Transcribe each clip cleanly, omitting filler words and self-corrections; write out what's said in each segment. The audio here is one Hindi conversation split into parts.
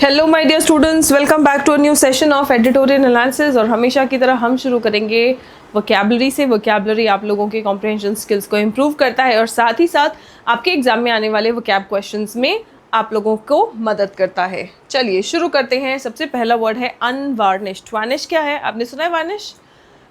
Hello my dear students, welcome back to a new session of editorial analysis. और हमेशा की तरह हम शुरू करेंगे वोकैबुलरी से। वोकैबुलरी आप लोगों के कॉम्प्रिहेंशन स्किल्स को इम्प्रूव करता है और साथ ही साथ आपके एग्जाम में आने वाले वोकैब क्वेश्चंस में आप लोगों को मदद करता है। चलिए शुरू करते हैं। सबसे पहला वर्ड है अनवार्निश्ड। वार्निश क्या है? आपने सुना है वार्निश?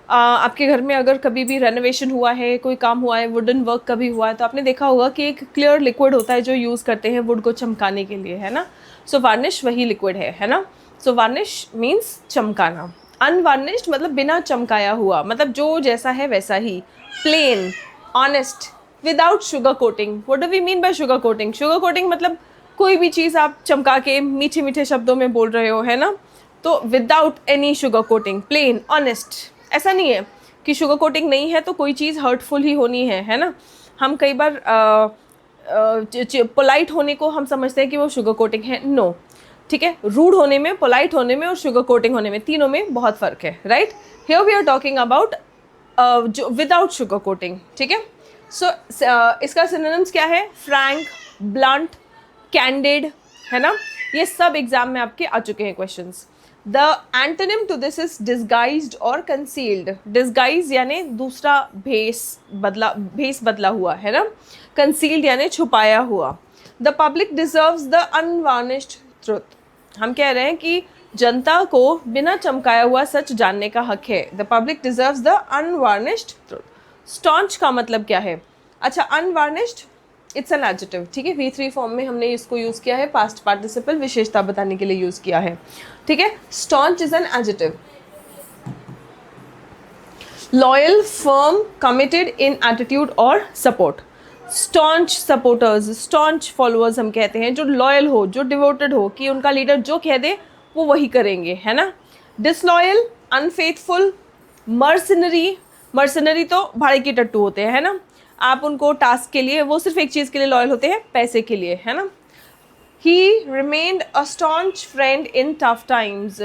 आपके घर में अगर कभी भी रेनोवेशन हुआ है, कोई काम हुआ है, वुडन वर्क कभी हुआ है, तो आपने देखा होगा कि एक क्लियर लिक्विड होता है जो यूज़ करते हैं वुड को चमकाने के लिए, है ना। सो वार्निश वही लिक्विड है ना। सो वार्निश मीन्स चमकाना। अनवार्निश्ड मतलब बिना चमकाया हुआ, मतलब जो जैसा है वैसा ही, plain, honest, without sugar coating. What do we mean by sugar coating? Sugar coating मतलब कोई भी चीज़ आप चमका के मीठे मीठे शब्दों में बोल रहे हो, है ना। तो without any sugar coating, plain, honest. ऐसा नहीं है कि शुगर कोटिंग नहीं है तो कोई चीज़ हर्टफुल ही होनी है ना। हम कई बार पोलाइट होने को हम समझते हैं कि वो शुगर कोटिंग है। नो, ठीक है। रूड होने में, पोलाइट होने में और शुगर कोटिंग होने में, तीनों में बहुत फ़र्क है, right. Here we are talking about जो विदाउट शुगर कोटिंग, ठीक है। सो इसका सिनोनिम्स क्या है? फ्रैंक, ब्लंट, कैंडिड, है ना। ये सब एग्जाम में आपके आ चुके हैं questions. The antonym to this is disguised और कंसील्ड। डिस्गाइज यानी दूसरा भेस बदला हुआ, है ना। कंसील्ड यानी छुपाया हुआ। The public deserves the unvarnished truth. हम कह रहे हैं कि जनता को बिना चमकाया हुआ सच जानने का हक है। The public deserves the unvarnished truth. Staunch का मतलब क्या है? अच्छा, अनवार्निश्ड इट्स एन एडजेक्टिव, ठीक है। V3 फॉर्म में हमने इसको यूज़ किया है, पास्ट पार्टिसिपल विशेषता बताने के लिए यूज़ किया है, ठीक है। Staunch is an adjective. Loyal, firm, committed in attitude और support. Staunch supporters, staunch followers हम कहते हैं, जो लॉयल हो, जो डिवोटेड हो, कि उनका लीडर जो कह दे वो वही करेंगे, है ना। Disloyal, unfaithful, mercenary. मर्सनरी तो भाड़े के टट्टू होते हैं, है ना। आप उनको टास्क के लिए, वो सिर्फ एक चीज़ के लिए लॉयल होते हैं, पैसे के लिए, है ना। He remained a staunch friend in tough times.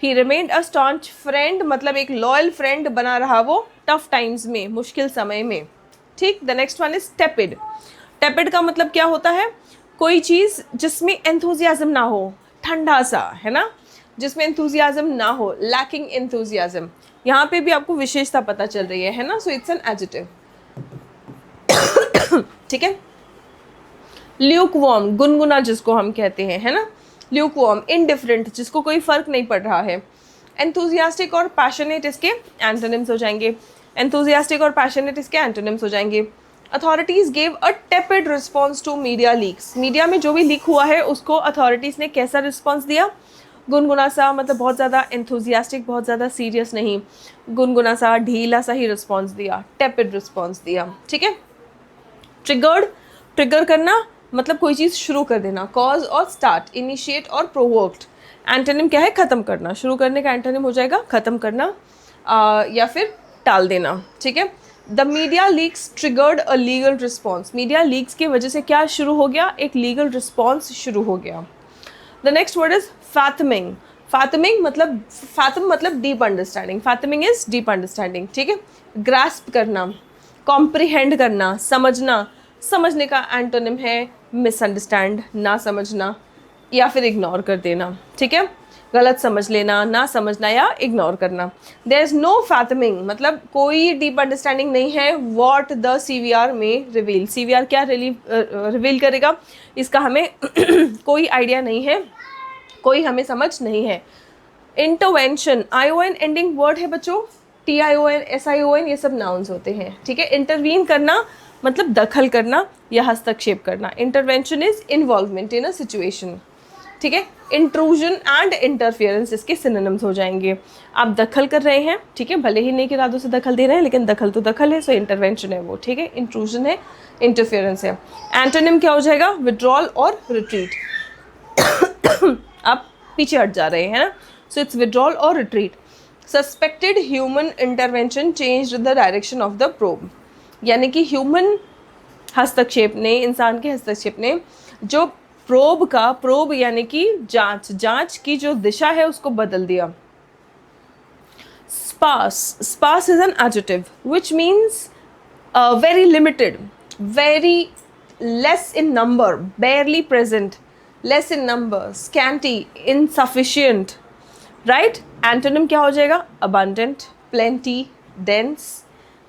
He remained a staunch friend मतलब एक लॉयल फ्रेंड बना रहा वो टफ टाइम्स में, मुश्किल समय में, ठीक। The next one is tepid. Tepid का मतलब क्या होता है? कोई चीज़ जिसमें एंथुजियाज्म ना हो, ठंडा सा, है ना, जिसमें एंथुजियाज्म ना हो, लैकिंग एंथुजियाज्म। यहाँ पे भी आपको विशेषता पता चल रही है ना। सो इट्स एन एडजेक्टिव, ठीक है। ल्यूकवार्म, गुनगुना जिसको हम कहते हैं, है ना। ल्यूकवार्म, इनडिफरेंट, जिसको कोई फर्क नहीं पड़ रहा है। एंथुजियास्टिक और पैशनेट इसके एंटोनिम्स हो जाएंगे। एंथुजियास्टिक और पैशनेट इसके एंटोनिम्स हो जाएंगे। Authorities gave a tepid response to media leaks. Media में जो भी लीक हुआ है उसको अथॉरिटीज़ ने कैसा रिस्पॉन्स दिया? गुनगुना सा, मतलब बहुत ज़्यादा एंथुजियास्टिक, बहुत ज़्यादा सीरियस नहीं, गुनगुना सा, ढीला सा ही रिस्पॉन्स दिया, टेपिड रिस्पॉन्स दिया, ठीक है। ट्रिगर्ड, ट्रिगर करना मतलब कोई चीज़ शुरू कर देना। कॉज और स्टार्ट, इनिशिएट और प्रोवोक्ड। एंटोनिम क्या है? ख़त्म करना। शुरू करने का एंटोनिम हो जाएगा ख़त्म करना, या फिर टाल देना, ठीक है। The media leaks triggered a legal response. Media leaks की वजह से क्या शुरू हो गया? एक लीगल रिस्पॉन्स शुरू हो गया। The next word is fathoming. Fathoming मतलब, फैथम मतलब deep understanding. Fathoming is deep understanding, ठीक है। ग्रास्प करना, कॉम्प्रिहेंड करना, समझना। समझने का एंटोनिम है मिसअंडरस्टैंड, ना समझना या फिर इग्नोर कर देना, ठीक है। गलत समझ लेना, ना समझना या इग्नोर करना। देयर इज नो फैथमिंग मतलब कोई डीप अंडरस्टैंडिंग नहीं है। वॉट द CVR में रिवील। CVR क्या रिवील करेगा इसका हमें कोई आइडिया नहीं है, कोई हमें समझ नहीं है। इंटरवेंशन, ION एंडिंग वर्ड है बच्चों। TION, SION ये सब नाउन्स होते हैं, ठीक है। इंटरवीन करना मतलब दखल करना या हस्तक्षेप करना। Intervention is involvement in a situation, ठीक है। इंट्रूजन एंड इंटरफियरेंस इसके सिनोनिम्स हो जाएंगे। आप दखल कर रहे हैं, ठीक है, भले ही नेक इरादों से दखल दे रहे हैं, लेकिन दखल तो दखल है, सो इंटरवेंशन है वो, ठीक है। इंट्रूजन है, इंटरफियरेंस है। एंटोनिम क्या हो जाएगा? विड्रॉल और रिट्रीट। आप पीछे हट जा रहे हैं ना, सो इट्स विड्रॉल और retreat. Suspected human intervention changed the direction of the probe. यानी कि ह्यूमन हस्तक्षेप ने, इंसान के हस्तक्षेप ने जो प्रोब यानी कि जांच की जो दिशा है उसको बदल दिया। Sparse is an adjective which means very limited, very less in number, barely present, less in number, scanty, insufficient, right. Antonym क्या हो जाएगा? Abundant, plenty, dense,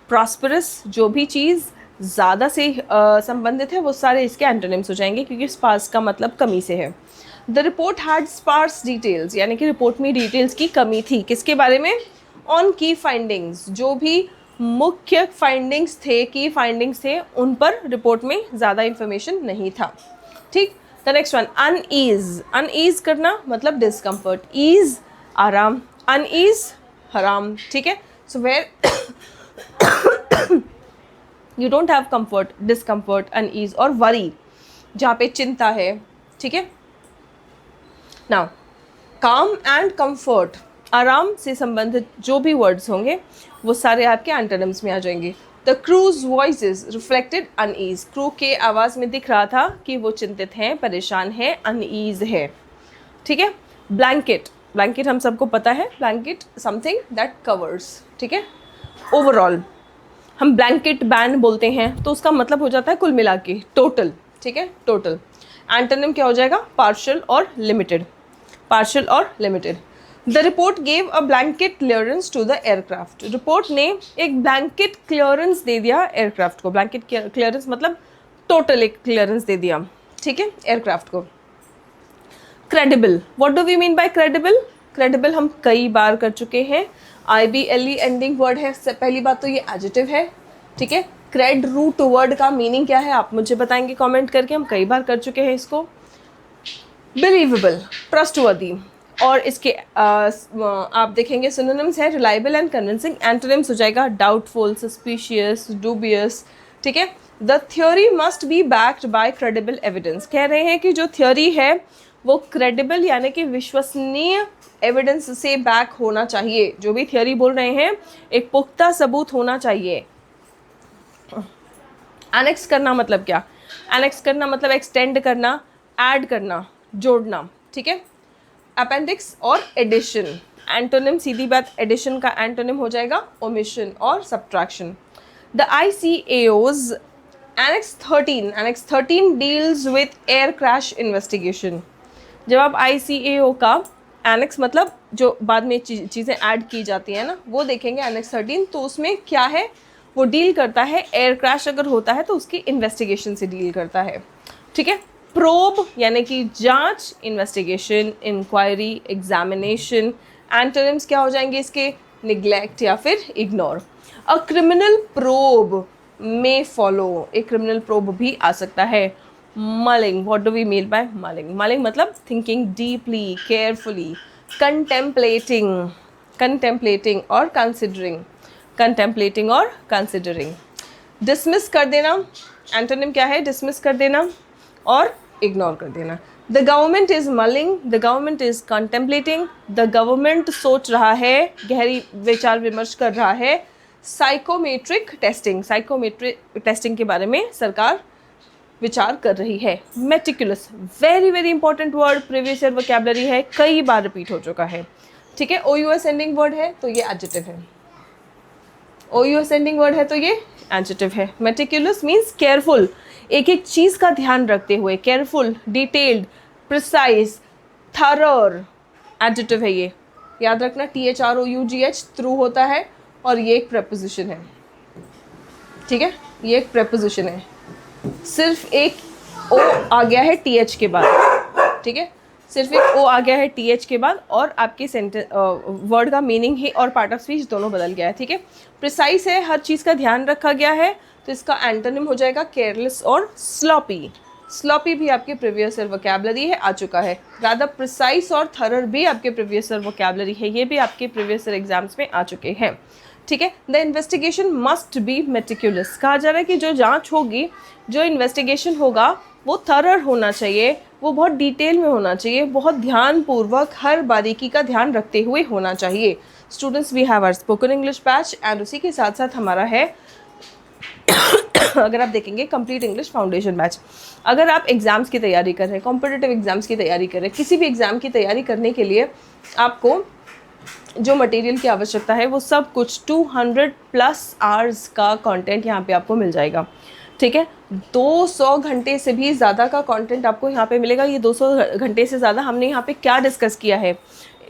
prosperous. जो भी चीज़ ज़्यादा से संबंधित है वो सारे इसके एंटोनिम्स हो जाएंगे, क्योंकि स्पार्स का मतलब कमी से है। The report had sparse details, यानी कि रिपोर्ट में डिटेल्स की कमी थी। किसके बारे में? ऑन की फाइंडिंग्स, जो भी मुख्य फाइंडिंग्स थे, की फाइंडिंग्स थे, उन पर रिपोर्ट में ज़्यादा इंफॉर्मेशन नहीं था। ठीक। The next one, unease. Unease करना मतलब डिस्कम्फर्ट, ईज आराम, अनईज हराम। ठीक है। So where you don't have comfort, discomfort, unease और वरी, जहाँ पे चिंता है। ठीक है। नाउ काम एंड कंफर्ट, आराम से संबंधित जो भी वर्ड्स होंगे वो सारे आपके एंटोनिम्स में आ जाएंगे। The cruise voices reflected unease, crew के आवाज़ में दिख रहा था कि वो चिंतित हैं, परेशान है, अनईज है। ठीक है। ब्लैंकेट, ब्लैंकेट हम सबको पता है, ब्लैंकेट समथिंग दैट कवर्स। ठीक है। ओवरऑल हम ब्लैंकेट बैन बोलते हैं, तो उसका मतलब हो जाता है कुल मिला के, टोटल। ठीक है, टोटल। एंटोनिम क्या हो जाएगा? पार्शियल और लिमिटेड, पार्शियल और limited. The report gave a blanket clearance to the aircraft, report ने एक ब्लैंकेट क्लियरेंस दे दिया एयरक्राफ्ट को। ब्लैंकेट क्लियरेंस मतलब टोटल एक क्लियरेंस दे दिया। ठीक है, एयरक्राफ्ट को। Credible, what do we mean by credible? Credible हम कई बार कर चुके हैं, IBLE एंडिंग वर्ड है। पहली बात तो ये एडजेक्टिव है। ठीक है। क्रेड रूट वर्ड का मीनिंग क्या है आप मुझे बताएंगे कमेंट करके, हम कई बार कर चुके हैं इसको। बिलीवेबल, ट्रस्टवर्दी, और इसके आप देखेंगे सिनोनिम्स है रिलायबल एंड कन्विंसिंग। एंटोनिम्स हो जाएगा डाउटफुल, सस्पिशियस, डूबियस। ठीक है। The theory must be backed by credible evidence, कह रहे हैं कि जो थ्योरी है वो क्रेडिबल यानी कि विश्वसनीय एविडेंस से बैक होना चाहिए। जो भी थ्योरी बोल रहे हैं एक पुख्ता सबूत होना चाहिए। एनेक्स करना मतलब क्या? एनेक्स करना मतलब एक्सटेंड करना, ऐड करना, जोड़ना। ठीक है। अपेंडिक्स और एडिशन, एंटोनिम सीधी बात, एडिशन का एंटोनिम हो जाएगा ओमिशन और subtraction. The ICAO's annex 13, annex 13 deals with air crash investigation. जब आप ICAO का एनेक्स मतलब जो बाद में चीज़ें ऐड की जाती हैं ना, वो देखेंगे एनेक्स 13, तो उसमें क्या है? वो डील करता है एयर क्रैश अगर होता है तो उसकी इन्वेस्टिगेशन से डील करता है। ठीक है। प्रोब यानी कि जांच, इन्वेस्टिगेशन, इंक्वायरी, एग्जामिनेशन। एंटोनिम्स क्या हो जाएंगे इसके? निग्लेक्ट या फिर इग्नोर। अ क्रिमिनल प्रोब में फॉलो, एक क्रिमिनल प्रोब भी आ सकता है। Mulling, what do we mean by mulling? Mulling मतलब thinking deeply, carefully, contemplating, contemplating और कंसिडरिंग, कंटेम्पलेटिंग और कंसिडरिंग। डिसमिस कर देना, एंटोनिम क्या है? डिसमिस कर देना और इग्नोर कर देना। The government is mulling, the government is contemplating, the government सोच रहा है, गहरी विचार विमर्श कर रहा है। साइकोमेट्रिक टेस्टिंग, साइकोमेट्रिक टेस्टिंग के बारे में सरकार विचार कर रही है। Meticulous, very very important word, previous year vocabulary है, कई बार रिपीट हो चुका है। ठीक है। OUS एंडिंग वर्ड है तो ये एडजेक्टिव है, OUS एंडिंग वर्ड है तो ये एडजेक्टिव है। मेटिकुलस मीन्स केयरफुल, एक एक चीज़ का ध्यान रखते हुए, केयरफुल, डिटेल्ड, प्रिसाइज, थरर, एडजेक्टिव है ये। याद रखना THROUGH थ्रू होता है और ये एक प्रेपोजिशन है। ठीक है, ये एक प्रेपोजिशन है, सिर्फ एक ओ आ गया है TH के बाद। ठीक है, सिर्फ एक ओ आ गया है TH के बाद और आपके सेंटेंस वर्ड का मीनिंग ही और पार्ट ऑफ स्पीच दोनों बदल गया है। ठीक है। प्रिसाइज है, हर चीज़ का ध्यान रखा गया है, तो इसका एंटोनिम हो जाएगा केयरलेस और स्लॉपी। स्लॉपी भी आपके प्रीवियस ईयर वोकैबुलरी है, आ चुका है। रादर प्रिसाइज और थरर भी आपके प्रीवियस ईयर वोकैबुलरी है, ये भी आपके प्रीवियस ईयर एग्जाम्स में आ चुके हैं। ठीक है। The investigation must be meticulous, कहा जा रहा है कि जो जांच होगी, जो इन्वेस्टिगेशन होगा वो थरर होना चाहिए, वो बहुत डिटेल में होना चाहिए, बहुत ध्यानपूर्वक हर बारीकी का ध्यान रखते हुए होना चाहिए। Students, we have our spoken English batch and उसी के साथ साथ हमारा है अगर आप देखेंगे कंप्लीट इंग्लिश फाउंडेशन बैच। अगर आप एग्ज़ाम्स की तैयारी कर रहे हैं, कॉम्पिटिटिव एग्ज़ाम्स की तैयारी कर रहे हैं, किसी भी एग्ज़ाम की तैयारी करने के लिए आपको जो मटेरियल की आवश्यकता है वो सब कुछ 200+ आवर्स का कंटेंट यहाँ पे आपको मिल जाएगा। ठीक है। 200 घंटे से भी ज़्यादा का कंटेंट आपको यहाँ पे मिलेगा। ये 200 घंटे से ज़्यादा हमने यहाँ पे क्या डिस्कस किया है,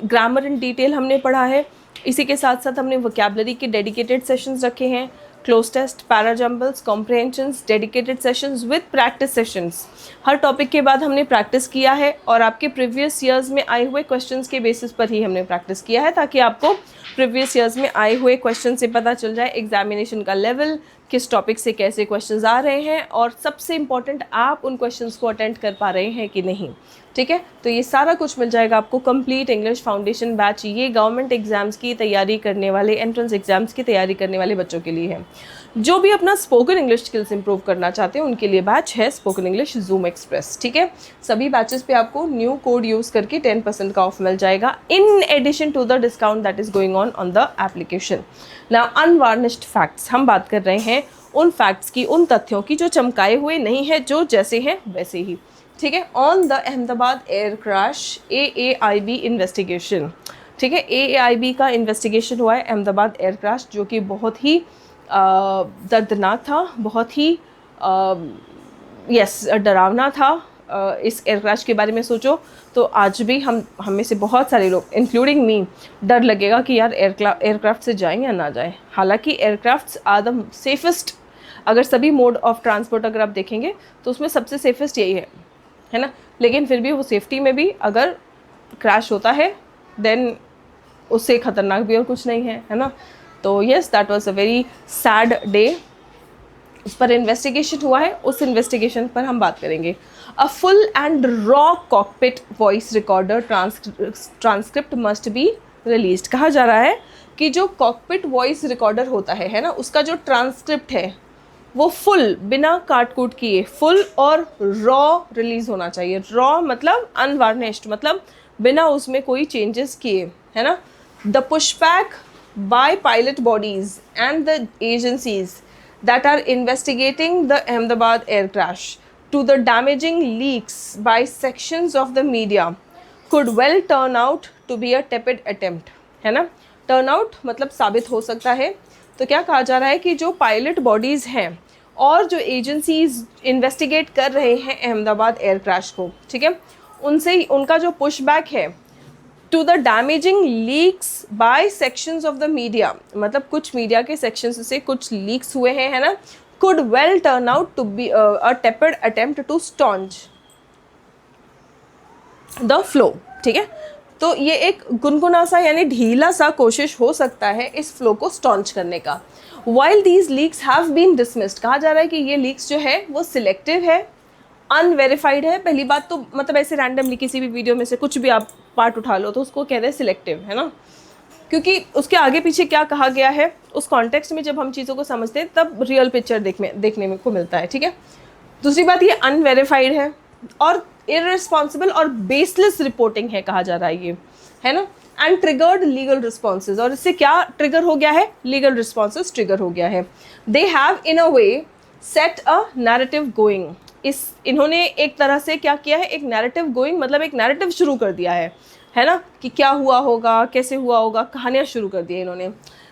ग्रामर इन डिटेल हमने पढ़ा है, इसी के साथ साथ हमने वोकैबुलरी के डेडिकेटेड सेशंस रखे हैं, cloze test, parajumbles, comprehensions, dedicated sessions with practice sessions. हर टॉपिक के बाद हमने प्रैक्टिस किया है और आपके प्रीवियस ईयर्स में आए हुए क्वेश्चंस के बेसिस पर ही हमने प्रैक्टिस किया है, ताकि आपको प्रीवियस ईयर्स में आए हुए क्वेश्चन से पता चल जाए एग्जामिनेशन का लेवल, किस टॉपिक से कैसे क्वेश्चंस आ रहे हैं, और सबसे इम्पॉर्टेंट आप उन क्वेश्चंस को अटेंड कर पा रहे हैं कि नहीं। ठीक है, तो ये सारा कुछ मिल जाएगा आपको कंप्लीट इंग्लिश फाउंडेशन बैच। ये गवर्नमेंट एग्जाम्स की तैयारी करने वाले, एंट्रेंस एग्जाम्स की तैयारी करने वाले बच्चों के लिए है। जो भी अपना स्पोकन इंग्लिश स्किल्स इंप्रूव करना चाहते हैं उनके लिए बैच है स्पोकन इंग्लिश जूम एक्सप्रेस। ठीक है, सभी बैचेस पे आपको न्यू कोड यूज़ करके 10% का ऑफ मिल जाएगा, in addition to the discount that is going on the application. Now unvarnished facts, हम बात कर रहे हैं उन फैक्ट्स की, उन तथ्यों की जो चमकाए हुए नहीं है, जो जैसे हैं वैसे ही। ठीक है, on the Ahmedabad air crash AAIB investigation. ठीक है, AAIB का इन्वेस्टिगेशन हुआ है अहमदाबाद एयर क्रैश, जो कि बहुत ही दर्दनाक था, बहुत ही डरावना था। इस एयर क्रैश के बारे में सोचो तो आज भी हम में से बहुत सारे लोग इंक्लूडिंग मी डर लगेगा कि यार एयरक्राफ्ट से जाएं या ना जाएं। हालांकि एयरक्राफ्ट्स आर द सेफेस्ट, अगर सभी मोड ऑफ ट्रांसपोर्ट अगर आप देखेंगे तो उसमें सबसे सेफेस्ट यही है ना। लेकिन फिर भी वो सेफ्टी में भी अगर क्रैश होता है देन उससे ख़तरनाक भी और कुछ नहीं है ना। तो yes, that was a very sad day. उस पर इन्वेस्टिगेशन हुआ है, उस इन्वेस्टिगेशन पर हम बात करेंगे। A full and raw cockpit voice recorder transcript must be released. कहा जा रहा है कि जो कॉकपिट वॉइस रिकॉर्डर होता है ना, उसका जो ट्रांसक्रिप्ट है वो फुल, बिना काट कूट किए, फुल और रॉ रिलीज होना चाहिए। रॉ मतलब अनवार्निश्ड, मतलब बिना उसमें कोई चेंजेस किए, है ना। The pushback by pilot bodies and the agencies that are investigating the Ahmedabad air crash to the damaging leaks by sections of the media could well turn out to be a tepid attempt, है ना। टर्न आउट मतलब साबित हो सकता है। तो क्या कहा जा रहा है कि जो पायलट बॉडीज़ हैं और जो एजेंसीज इन्वेस्टिगेट कर रहे हैं अहमदाबाद एयर क्रैश को, ठीक है, उनसे उनका जो पुशबैक है to the damaging leaks by sections of the media, मतलब कुछ मीडिया के सेक्शंस से कुछ लीक्स हुए हैं, है ना, could well turn out to be a tepid attempt to staunch the flow. ठीक है, तो ये एक गुनगुना सा यानी ढीला सा कोशिश हो सकता है इस फ्लो को स्टॉन्च करने का। While these leaks have been dismissed, कहा जा रहा है कि ये लीक्स जो है वो सिलेक्टिव है, अनवेरीफाइड है। पहली बात तो मतलब ऐसे रैंडमली किसी भी वीडियो में से कुछ भी आप पार्ट उठा लो तो उसको कहते हैं सिलेक्टिव, है ना, क्योंकि उसके आगे पीछे क्या कहा गया है उस कॉन्टेक्स्ट में जब हम चीज़ों को समझते हैं तब रियल पिक्चर देखने में को मिलता है। ठीक है, दूसरी बात ये अनवेरीफाइड है और इररिस्पॉन्सिबल और बेसलेस रिपोर्टिंग है, कहा जा रहा है ये, है ना, एंड ट्रिगर्ड लीगल रिस्पॉन्सेज, और इससे क्या ट्रिगर हो गया है, लीगल रिस्पॉन्सेज ट्रिगर हो गया है। They have in a way set a narrative going, इन्होंने एक तरह से क्या किया है, एक नैरेटिव गोइंग मतलब एक नैरेटिव शुरू कर दिया है ना, कि क्या हुआ होगा, कैसे हुआ होगा, कहानियाँ शुरू कर दी इन्होंने।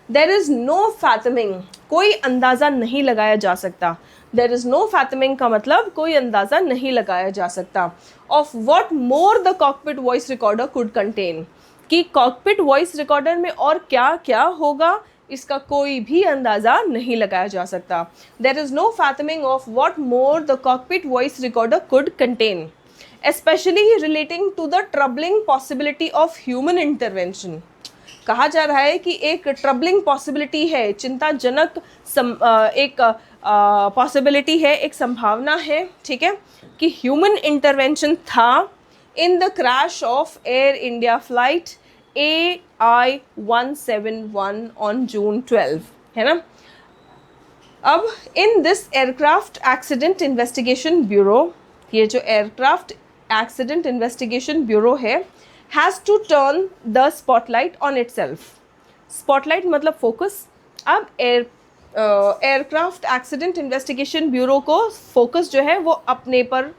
देयर इज़ नो फैथमिंग, कोई अंदाज़ा नहीं लगाया जा सकता। देयर इज़ नो फैथमिंग का मतलब कोई अंदाज़ा नहीं लगाया जा सकता of what more the cockpit voice recorder could contain, कि कॉकपिट वॉइस रिकॉर्डर में और क्या क्या होगा इसका कोई भी अंदाज़ा नहीं लगाया जा सकता। There is no fathoming of what more the cockpit voice recorder could contain, especially relating to the troubling possibility of human intervention. कहा जा रहा है कि एक ट्रबलिंग पॉसिबिलिटी है, चिंताजनक एक पॉसिबिलिटी है, एक संभावना है, ठीक है, कि ह्यूमन इंटरवेंशन था in the crash of Air India flight AI-171 on June 12, है ना। अब in this aircraft accident investigation bureau, ये जो एयरक्राफ्ट एक्सीडेंट इन्वेस्टिगेशन ब्यूरो है, has to turn the spotlight on itself. Spotlight मतलब फोकस। अब एयरक्राफ्ट एक्सीडेंट इन्वेस्टिगेशन ब्यूरो को फोकस जो है वो अपने पर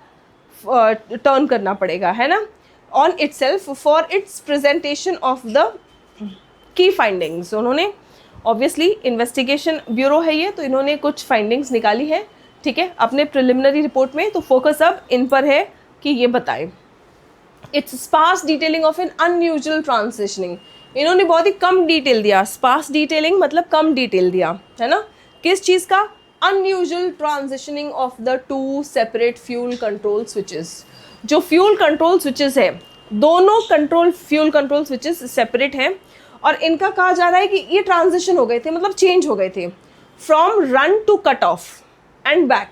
टर्न करना पड़ेगा, है ना, on itself for its presentation of the key findings. उन्होंने ऑब्वियसली इन्वेस्टिगेशन ब्यूरो है ये, तो इन्होंने कुछ फाइंडिंग्स निकाली है ठीक है, अपने प्रिलिमिनरी रिपोर्ट में। तो फोकस अब इन पर है कि ये बताएं। It's sparse detailing of an unusual transitioning, इन्होंने बहुत ही कम डिटेल दिया। स्पार्स डिटेलिंग मतलब कम डिटेल दिया, है ना, किस चीज़ का? Unusual transitioning of the two separate fuel control switches. जो फ्यूल कंट्रोल स्विचेस है, दोनों फ्यूल कंट्रोल स्विचेस सेपरेट हैं और इनका कहा जा रहा है कि ये ट्रांजिशन हो गए थे, मतलब चेंज हो गए थे from run to cut off and back,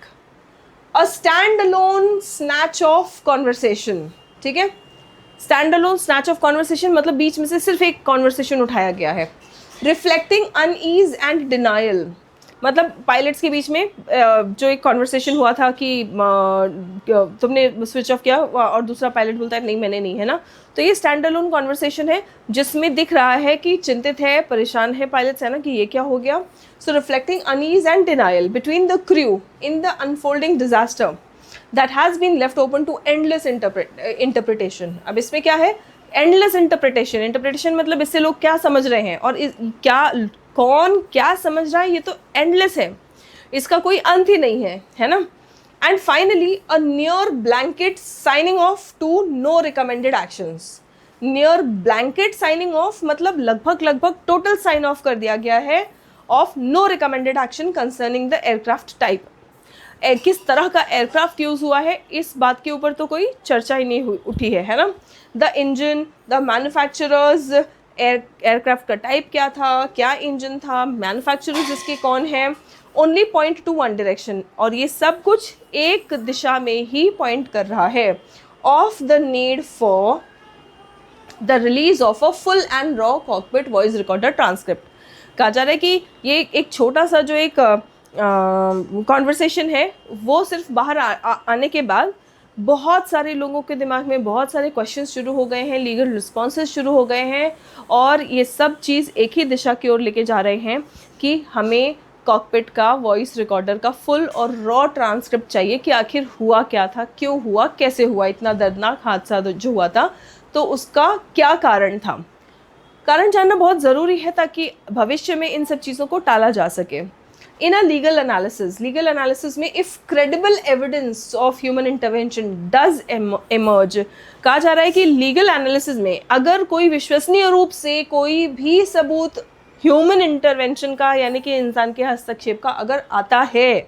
a stand alone snatch of conversation. ठीक है, stand alone snatch of conversation मतलब बीच में से सिर्फ एक कॉन्वर्सेशन उठाया गया है। रिफ्लेक्टिंग अनईज एंड डिनाइल, मतलब पायलट्स के बीच में जो एक कॉन्वर्सेशन हुआ था कि तुमने स्विच ऑफ किया और दूसरा पायलट बोलता है नहीं मैंने नहीं, है ना। तो ये स्टैंड अलोन कॉन्वर्सेशन है जिसमें दिख रहा है कि चिंतित है, परेशान है पायलट्स, है ना, कि ये क्या हो गया। So reflecting unease and denial between the crew in the unfolding disaster that has been left open to endless interpretation। अब इसमें क्या है? endless interpretation मतलब इससे लोग क्या समझ रहे हैं और क्या कौन क्या समझ रहा है, ये तो endless है, इसका कोई अंत ही नहीं है ना। And finally a near blanket signing off to no recommended actions. Near blanket signing off मतलब लगभग टोटल साइन ऑफ कर दिया गया है of no recommended action concerning the aircraft type. किस तरह का एयरक्राफ्ट यूज़ हुआ है इस बात के ऊपर तो कोई चर्चा ही नहीं उठी है ना। The engine, the manufacturers, aircraft का टाइप क्या था, क्या इंजन था, मैन्युफैक्चरर्स इसके कौन हैं, only point two one direction, और ये सब कुछ एक दिशा में ही पॉइंट कर रहा है of the need for the release of a full and raw cockpit voice recorder transcript. कहा जा रहा है कि ये एक छोटा सा जो एक कॉन्वर्सेशन है वो सिर्फ बाहर आने के बाद बहुत सारे लोगों के दिमाग में बहुत सारे क्वेश्चंस शुरू हो गए हैं, लीगल रिस्पॉन्सेज शुरू हो गए हैं, और ये सब चीज़ एक ही दिशा की ओर लेके जा रहे हैं कि हमें कॉकपिट का वॉइस रिकॉर्डर का फुल और रॉ ट्रांसक्रिप्ट चाहिए कि आखिर हुआ क्या था, क्यों हुआ, कैसे हुआ, इतना दर्दनाक हादसा जो हुआ था तो उसका क्या कारण था। कारण जानना बहुत ज़रूरी है ताकि भविष्य में इन सब चीज़ों को टाला जा सके। In a legal analysis में if credible evidence of human intervention does emerge, कहा जा रहा है कि लीगल एनालिसिस में अगर कोई विश्वसनीय रूप से कोई भी सबूत ह्यूमन इंटरवेंशन का यानी कि इंसान के हस्तक्षेप का अगर आता है,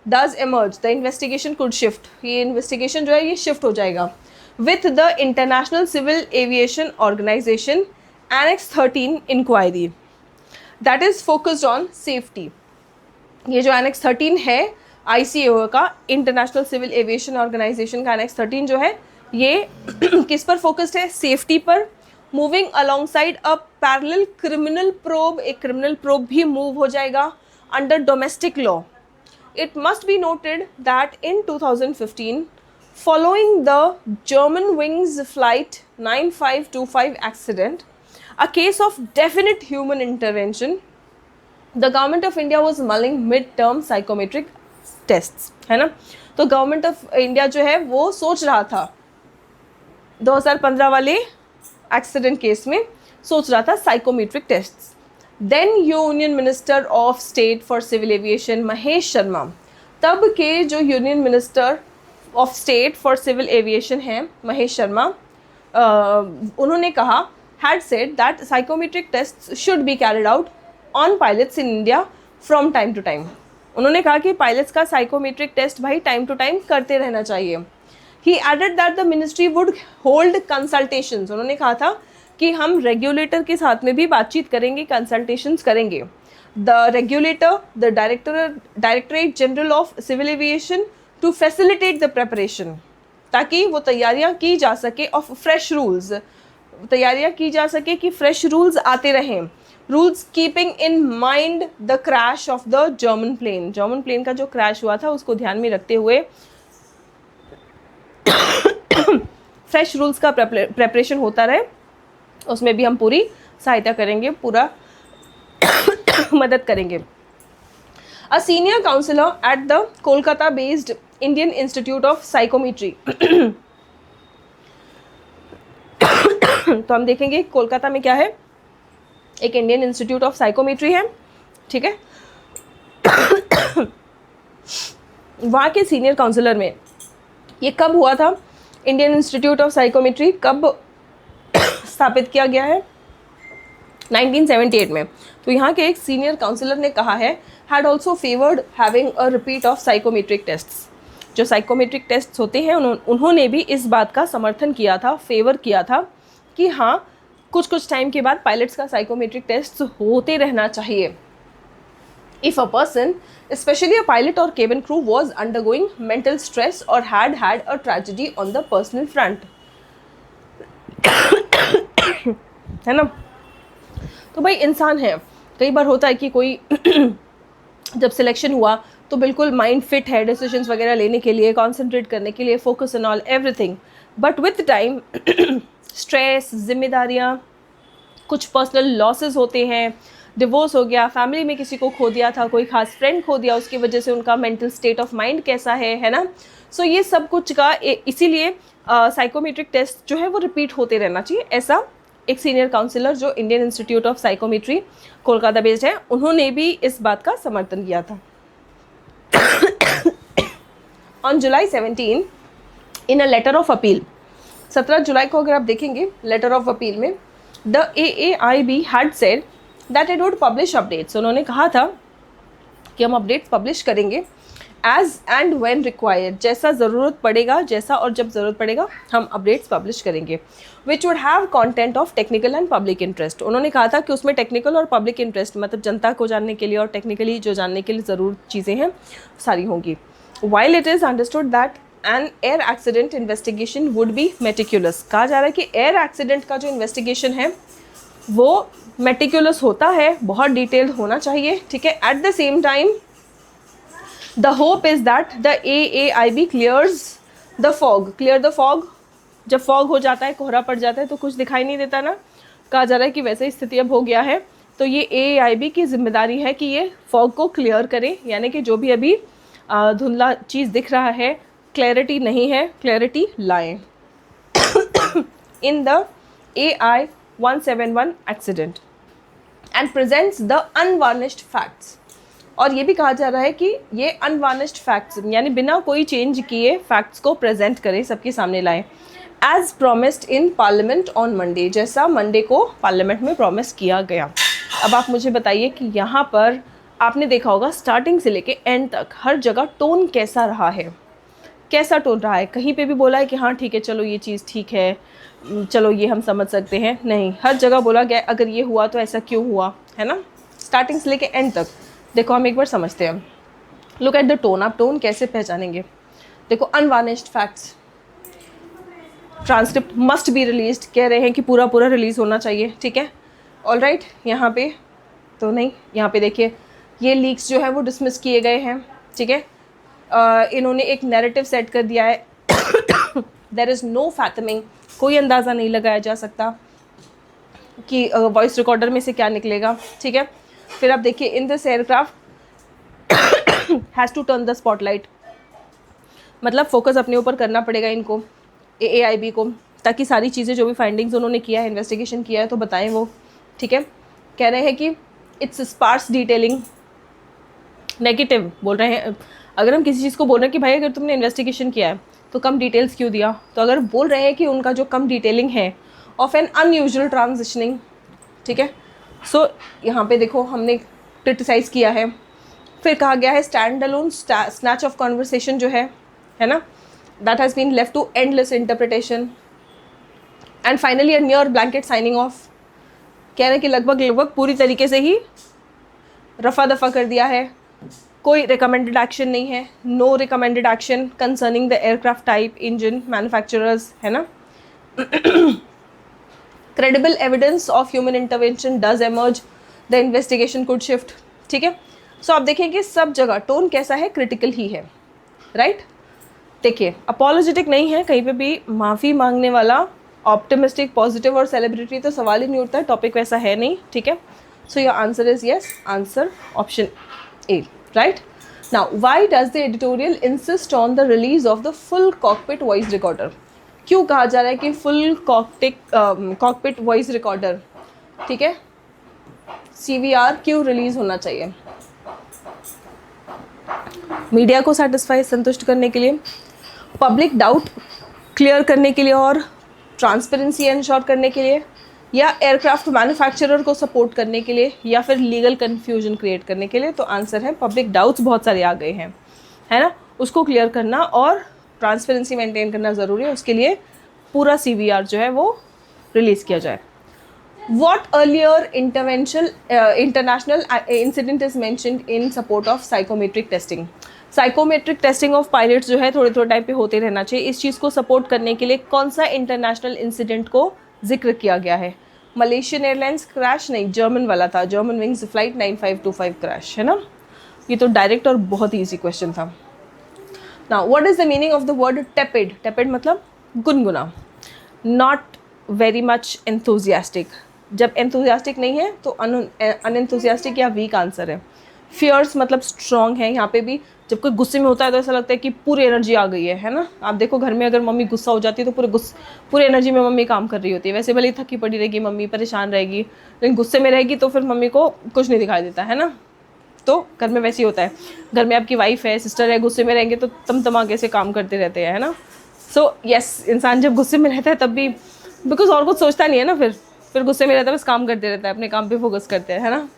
does emerge, the investigation could shift, ये इन्वेस्टिगेशन जो है ये शिफ्ट हो जाएगा with the International Civil Aviation Organization Annex 13 inquiry that is focused on safety। ये जो एनेक्स 13 है ICAO का, इंटरनेशनल सिविल एविएशन ऑर्गेनाइजेशन का एनेक्स 13 जो है ये किस पर फोकस्ड है? सेफ्टी पर। Moving alongside a parallel criminal probe, एक क्रिमिनल प्रोब भी मूव हो जाएगा under domestic law. It must be noted that in 2015 following the Germanwings flight 9525 accident, a case of definite human intervention, the government of India was mulling mid term psychometric tests, है ना। तो गवर्नमेंट ऑफ इंडिया जो है वो सोच रहा था 2015 वाले एक्सीडेंट केस में सोच रहा था psychometric tests. Then union minister of state for civil aviation Mahesh Sharma, तब के जो union minister of state for civil aviation हैं महेश शर्मा, उन्होंने कहा had said that psychometric tests should be carried out on pilots in India from time to time. उन्होंने कहा कि पायलट्स का साइकोमेट्रिक टेस्ट भाई टाइम टू टाइम करते रहना चाहिए। He added that the ministry would hold consultations, उन्होंने कहा था कि हम रेगुलेटर के साथ में भी बातचीत करेंगे, कंसल्टेशंस करेंगे। The regulator, the directorate general of civil aviation to facilitate the preparation, ताकि वो तैयारियां की जा सके ऑफ फ्रेश रूल्स, तैयारियां की जा सके कि फ्रेश रूल्स आते रहें। Rules keeping in mind the crash of the German plane का जो क्रैश हुआ था उसको ध्यान में रखते हुए फ्रेश रूल्स का प्रेपरेशन होता रहे, उसमें भी हम पूरी सहायता करेंगे, पूरा मदद करेंगे। A senior counsellor at the Kolkata based Indian institute of psychometry तो हम देखेंगे कोलकाता में क्या है, एक इंडियन इंस्टीट्यूट ऑफ साइकोमेट्री है, ठीक है। वहाँ के सीनियर काउंसलर में। ये कब हुआ था? इंडियन इंस्टीट्यूट ऑफ साइकोमेट्री कब स्थापित किया गया है? 1978 में। तो यहाँ के एक सीनियर काउंसलर ने कहा है had also favoured having a repeat of psychometric tests. जो साइकोमेट्रिक टेस्ट्स होते हैं उन्होंने भी इस बात का समर्थन किया था, फेवर किया था कि हाँ, कुछ टाइम के बाद पायलट्स का साइकोमेट्रिक टेस्ट होते रहना चाहिए। If a person, especially a pilot or cabin crew, was undergoing mental stress or had a tragedy on the personal front, है ना? तो भाई इंसान है, कई बार होता है कि कोई जब सिलेक्शन हुआ तो बिल्कुल माइंड फिट है डिसीजंस वगैरह लेने के लिए, कॉन्सेंट्रेट करने के लिए, focus and all everything, but with time stress, जिम्मेदारियाँ, कुछ पर्सनल लॉसेस होते हैं, डिवोर्स हो गया, फैमिली में किसी को खो दिया था, कोई खास फ्रेंड खो दिया, उसकी वजह से उनका मेंटल स्टेट ऑफ माइंड कैसा है ना? सो ये सब कुछ का इसीलिए साइकोमेट्रिक टेस्ट जो है वो रिपीट होते रहना चाहिए। ऐसा एक सीनियर काउंसलर जो Indian institute of psychometry Kolkata based है, उन्होंने भी इस बात का समर्थन किया था। On July 17 in a letter of appeal, 17 जुलाई को अगर आप देखेंगे लेटर ऑफ अपील में, the AAIB had said that it would publish updates. उन्होंने कहा था कि हम अपडेट्स पब्लिश करेंगे एज एंड व्हेन रिक्वायर्ड, जैसा ज़रूरत पड़ेगा, जैसा और जब ज़रूरत पड़ेगा हम अपडेट्स पब्लिश करेंगे, which would have content of technical and public interest. उन्होंने कहा था कि उसमें टेक्निकल और पब्लिक इंटरेस्ट मतलब जनता को जानने के लिए और टेक्निकली जो जानने के लिए ज़रूर चीज़ें हैं सारी होंगी। While it is understood that an air accident investigation would be meticulous. कहा जा रहा है कि एयर एक्सीडेंट का जो इन्वेस्टिगेशन है वो मेटिकुलस होता है, बहुत डिटेल्ड होना चाहिए, ठीक है। At the same time the hope is that the AAIB clears the fog. Clear the fog, जब फॉग हो जाता है, कोहरा पड़ जाता है तो कुछ दिखाई नहीं देता ना, कहा जा रहा है कि वैसे ही स्थिति अब हो गया है। तो ये AAIB की जिम्मेदारी है कि ये फॉग को क्लियर करे, यानी कि जो भी अभी धुंधला चीज़ दिख रहा है, क्लैरिटी नहीं है, क्लैरिटी लाएं। In the AI-171 accident and presents the unvarnished facts. और ये भी कहा जा रहा है कि ये अनवार्निश्ड फैक्ट्स यानी बिना कोई चेंज किए फैक्ट्स को प्रेजेंट करें, सबके सामने लाएं, as promised in parliament on Monday, जैसा मंडे को पार्लियामेंट में प्रॉमिस किया गया। अब आप मुझे बताइए कि यहाँ पर आपने देखा होगा स्टार्टिंग से लेके एंड तक हर जगह टोन कैसा रहा है, कैसा टोन रहा है? कहीं पे भी बोला है कि हाँ ठीक है, चलो ये चीज़ ठीक है, चलो ये हम समझ सकते हैं? नहीं, हर जगह बोला गया अगर ये हुआ तो ऐसा क्यों हुआ, है ना? स्टार्टिंग से लेके एंड तक। देखो हम एक बार समझते हैं, लुक एट द टोन। आप टोन कैसे पहचानेंगे? देखो, unvarnished facts, transcript must be released, कह रहे हैं कि पूरा रिलीज़ होना चाहिए, ठीक है, ऑलराइट। यहाँ पे तो नहीं, यहाँ पे देखिए ये लीक्स जो है वो डिसमिस किए गए हैं, ठीक है। इन्होंने एक नैरेटिव सेट कर दिया है, देयर इज़ नो फैथमिंग, कोई अंदाज़ा नहीं लगाया जा सकता कि वॉइस रिकॉर्डर में से क्या निकलेगा, ठीक है। फिर आप देखिए, in this aircraft has to turn the spotlight, मतलब फोकस अपने ऊपर करना पड़ेगा इनको, AAIB को, ताकि सारी चीज़ें जो भी फाइंडिंग्स उन्होंने किया है, इन्वेस्टिगेशन किया है तो बताएं वो, ठीक है। कह रहे हैं कि इट्स स्पार्स डिटेलिंग, नेगेटिव बोल रहे हैं। अगर हम किसी चीज़ को बोल रहे हैं कि भाई अगर तुमने इन्वेस्टिगेशन किया है तो कम डिटेल्स क्यों दिया, तो अगर बोल रहे हैं कि उनका जो कम डिटेलिंग है ऑफ एन अनयूजुअल ट्रांजिशनिंग, ठीक है। सो यहाँ पे देखो हमने क्रिटिसाइज़ किया है। फिर कहा गया है stand alone snatch of conversation जो है ना, that has been left to endless interpretation. And finally a near blanket signing off, कह रहे हैं कि लगभग पूरी तरीके से ही रफा दफा कर दिया है, कोई रिकमेंडेड एक्शन नहीं है, no recommended action concerning the aircraft type, engine, manufacturers, है ना। Credible evidence of human intervention does emerge, the investigation could shift, ठीक है। सो आप देखेंगे सब जगह टोन कैसा है, क्रिटिकल ही है, राइट। देखिए अपोलोजेटिक नहीं है, कहीं पे भी माफ़ी मांगने वाला, ऑप्टिमिस्टिक, पॉजिटिव और सेलिब्रिटी तो सवाल ही नहीं उठता है, टॉपिक वैसा है नहीं, ठीक है। So your answer is yes, answer option A, right? Now, why does the editorial insist on the release of the full cockpit voice recorder? क्यों कहा जा रहा है कि full cockpit voice recorder, ठीक है, CVR क्यों रिलीज़ होना चाहिए? मीडिया को सेटिस्फाई संतुष्ट करने के लिए, पब्लिक डाउट क्लियर करने के लिए और ट्रांसपेरेंसी इंश्योर करने के लिए, या एयरक्राफ्ट मैन्युफैक्चरर को सपोर्ट करने के लिए, या फिर लीगल कन्फ्यूजन क्रिएट करने के लिए। तो आंसर है पब्लिक डाउट्स बहुत सारे आ गए हैं, है ना, उसको क्लियर करना और ट्रांसपेरेंसी मेंटेन करना ज़रूरी है। उसके लिए पूरा CVR जो है वो रिलीज़ किया जाए। What earlier international incident is mentioned in support of psychometric testing? Psychometric testing of pilots जो है थोड़े थोड़े टाइम पे होते रहना चाहिए। इस चीज़ को सपोर्ट करने के लिए कौन सा इंटरनेशनल इंसिडेंट को जिक्र किया गया है? मलेशियन एयरलाइंस क्रैश नहीं, जर्मन वाला था, जर्मन विंग्स फ्लाइट 9525 क्रैश, है ना। ये तो डायरेक्ट और बहुत ही ईजी क्वेश्चन था। Now what is the meaning of the word tepid? Tepid मतलब गुनगुना, नॉट वेरी मच एंथुजियास्टिक। जब एंथुजियास्टिक नहीं है तो अनएंथुजियास्टिक या वीक आंसर है। फियर्स मतलब स्ट्रॉन्ग है। यहाँ पे भी जब कोई गुस्से में होता है तो ऐसा लगता है कि पूरी एनर्जी आ गई है ना। आप देखो घर में अगर मम्मी गुस्सा हो जाती है तो पूरी एनर्जी में मम्मी काम कर रही होती है। वैसे भले ही थकी पड़ी रहेगी मम्मी, परेशान रहेगी, लेकिन गुस्से में रहेगी तो फिर मम्मी को कुछ नहीं दिखाई देता, है ना। तो घर में वैसे ही होता है। घर में आपकी वाइफ है, सिस्टर है, गुस्से में रहेंगे तो तमाके से काम करते रहते हैं, है ना। सो यस, इंसान जब गुस्से में रहता है तब भी, बिकॉज और कुछ सोचता नहीं है ना, फिर गुस्से में रहता है, बस काम करते रहता है, अपने काम पे फोकस करते हैं, है ना।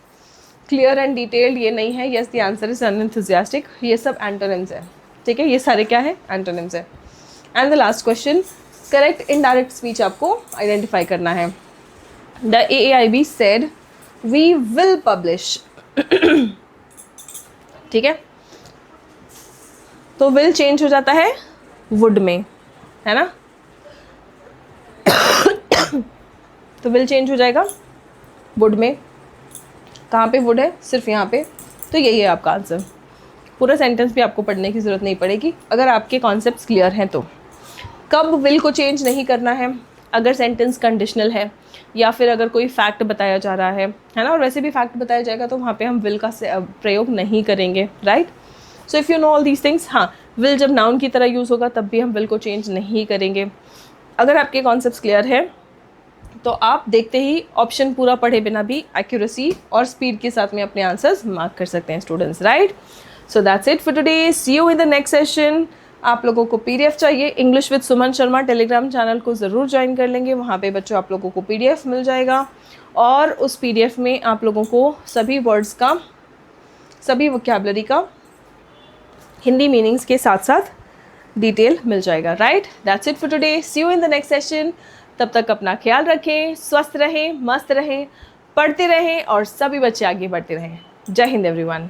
क्लियर एंड डिटेल्ड ये नहीं है। Yes the answer is unenthusiastic. ये सब एंटोनिम्स है, ठीक है, ये सारे क्या है? एंटोनिम्स है। And the last question, correct indirect speech आपको आइडेंटिफाई करना है। The AAIB said we will publish, ठीक है, तो विल चेंज हो जाता है वुड में, है ना। तो विल चेंज हो जाएगा वुड में। कहाँ पे वुड है? सिर्फ यहाँ पे। तो यही है आपका आंसर। पूरा सेंटेंस भी आपको पढ़ने की ज़रूरत नहीं पड़ेगी अगर आपके कॉन्सेप्ट्स क्लियर हैं तो। कब विल को चेंज नहीं करना है? अगर सेंटेंस कंडीशनल है या फिर अगर कोई फैक्ट बताया जा रहा है ना, और वैसे भी फैक्ट बताया जाएगा तो वहाँ पे हम विल का प्रयोग नहीं करेंगे, right. So if you know all these things. हाँ, विल जब नाउन की तरह यूज़ होगा तब भी हम विल को चेंज नहीं करेंगे। अगर आपके कॉन्सेप्ट्स क्लियर है तो आप देखते ही ऑप्शन पूरा पढ़े बिना भी एक्यूरेसी और स्पीड के साथ में अपने आंसर्स मार्क कर सकते हैं students, right. So that's it for today. See you in the next session. आप लोगों को PDF चाहिए, English with Suman Sharma Telegram channel को ज़रूर ज्वाइन कर लेंगे। वहाँ पे बच्चों आप लोगों को PDF मिल जाएगा और उस PDF में आप लोगों को सभी वर्ड्स का, सभी वोकैबुलरी का हिंदी मीनिंग्स के साथ साथ डिटेल मिल जाएगा, right. That's it for today. See you in the next session. तब तक अपना ख्याल रखें, स्वस्थ रहें, मस्त रहें, पढ़ते रहें और सभी बच्चे आगे बढ़ते रहें। जय हिंद एवरीवन।